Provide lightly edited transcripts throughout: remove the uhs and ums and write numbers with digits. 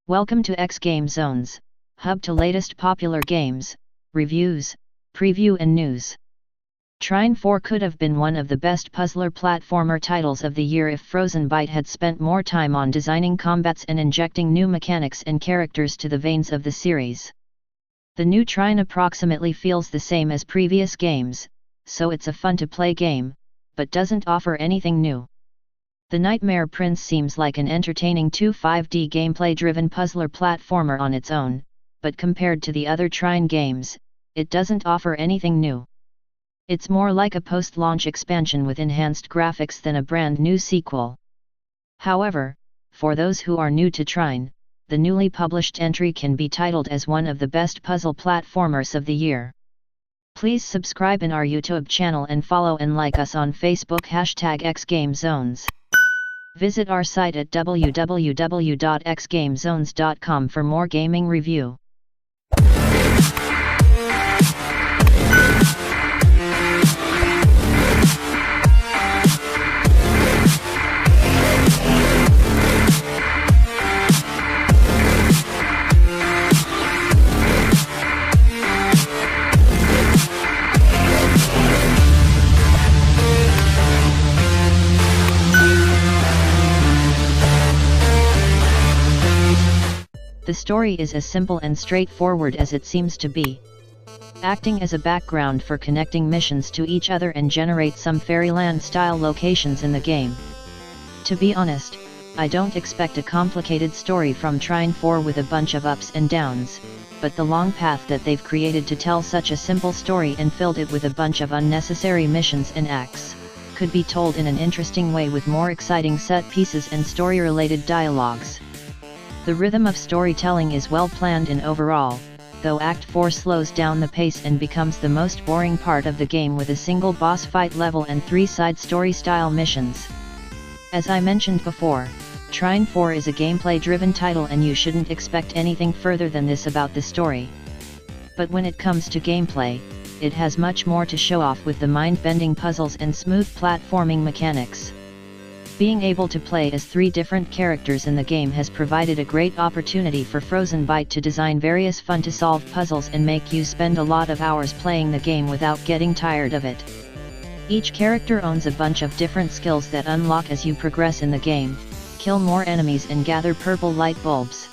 Welcome to xGameZones, hub to latest popular games, reviews, preview and news. Trine 4 could have been one of the best puzzler platformer titles of the year if Frozen Byte had spent more time on designing combats and injecting new mechanics and characters to the veins of the series. The new Trine approximately feels the same as previous games, so it's a fun-to-play game, but doesn't offer anything new. The Nightmare Prince seems like an entertaining 2-5D gameplay-driven puzzler platformer on its own, but compared to the other Trine games, it doesn't offer anything new. It's more like a post-launch expansion with enhanced graphics than a brand new sequel. However, for those who are new to Trine, the newly published entry can be titled as one of the best puzzle platformers of the year. Please subscribe in our YouTube channel and follow and like us on Facebook #xgamezones. Visit our site at www.xgamezones.com for more gaming review. The story is as simple and straightforward as it seems to be, acting as a background for connecting missions to each other and generate some fairyland-style locations in the game. To be honest, I don't expect a complicated story from Trine 4 with a bunch of ups and downs, but the long path that they've created to tell such a simple story and filled it with a bunch of unnecessary missions and acts, could be told in an interesting way with more exciting set pieces and story-related dialogues. The rhythm of storytelling is well planned and overall, though Act 4 slows down the pace and becomes the most boring part of the game with a single boss fight level and 3 side story-style missions. As I mentioned before, Trine 4 is a gameplay-driven title and you shouldn't expect anything further than this about the story. But when it comes to gameplay, it has much more to show off with the mind-bending puzzles and smooth platforming mechanics. Being able to play as 3 different characters in the game has provided a great opportunity for Frozen Byte to design various fun-to-solve puzzles and make you spend a lot of hours playing the game without getting tired of it. Each character owns a bunch of different skills that unlock as you progress in the game, kill more enemies and gather purple light bulbs.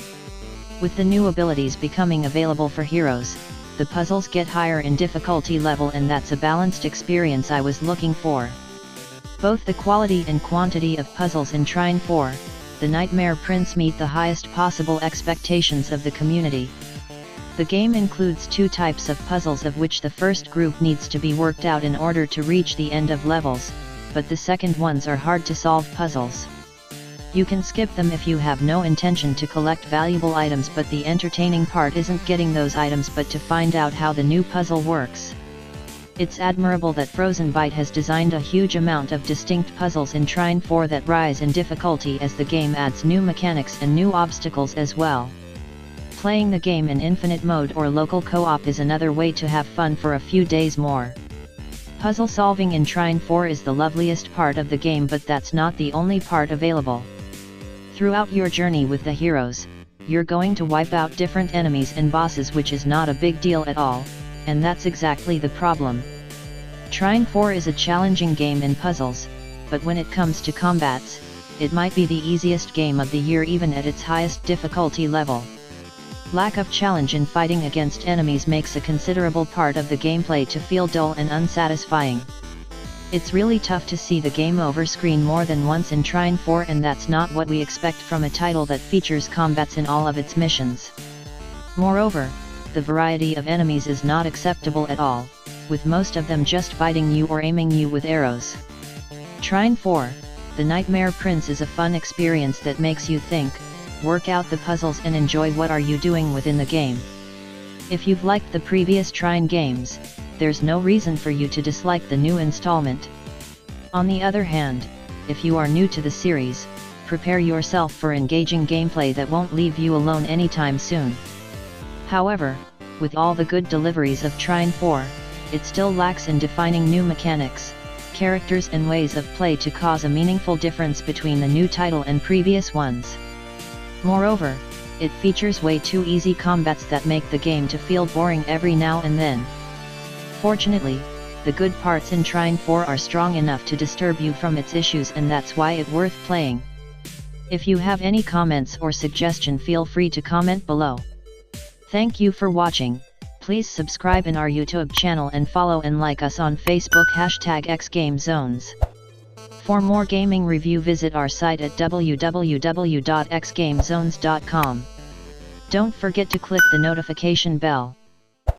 With the new abilities becoming available for heroes, the puzzles get higher in difficulty level and that's a balanced experience I was looking for. Both the quality and quantity of puzzles in Trine 4, The Nightmare Prince meet the highest possible expectations of the community. The game includes 2 types of puzzles, of which the first group needs to be worked out in order to reach the end of levels, but the second ones are hard to solve puzzles. You can skip them if you have no intention to collect valuable items, but the entertaining part isn't getting those items but to find out how the new puzzle works. It's admirable that Frozen Byte has designed a huge amount of distinct puzzles in Trine 4 that rise in difficulty as the game adds new mechanics and new obstacles as well. Playing the game in infinite mode or local co-op is another way to have fun for a few days more. Puzzle solving in Trine 4 is the loveliest part of the game, but that's not the only part available. Throughout your journey with the heroes, you're going to wipe out different enemies and bosses, which is not a big deal at all, and that's exactly the problem. Trine 4 is a challenging game in puzzles, but when it comes to combats, it might be the easiest game of the year even at its highest difficulty level. Lack of challenge in fighting against enemies makes a considerable part of the gameplay to feel dull and unsatisfying. It's really tough to see the game over screen more than once in Trine 4, and that's not what we expect from a title that features combats in all of its missions. Moreover, the variety of enemies is not acceptable at all, with most of them just biting you or aiming you with arrows. Trine 4, The Nightmare Prince is a fun experience that makes you think, work out the puzzles and enjoy what are you doing within the game. If you've liked the previous Trine games, there's no reason for you to dislike the new installment. On the other hand, if you are new to the series, prepare yourself for engaging gameplay that won't leave you alone anytime soon. However, with all the good deliveries of Trine 4, it still lacks in defining new mechanics, characters and ways of play to cause a meaningful difference between the new title and previous ones. Moreover, it features way too easy combats that make the game to feel boring every now and then. Fortunately, the good parts in Trine 4 are strong enough to disturb you from its issues, and that's why it's worth playing. If you have any comments or suggestion, feel free to comment below. Thank you for watching. Please subscribe in our YouTube channel and follow and like us on Facebook #xGameZones. For more gaming review, visit our site at www.xgamezones.com. Don't forget to click the notification bell.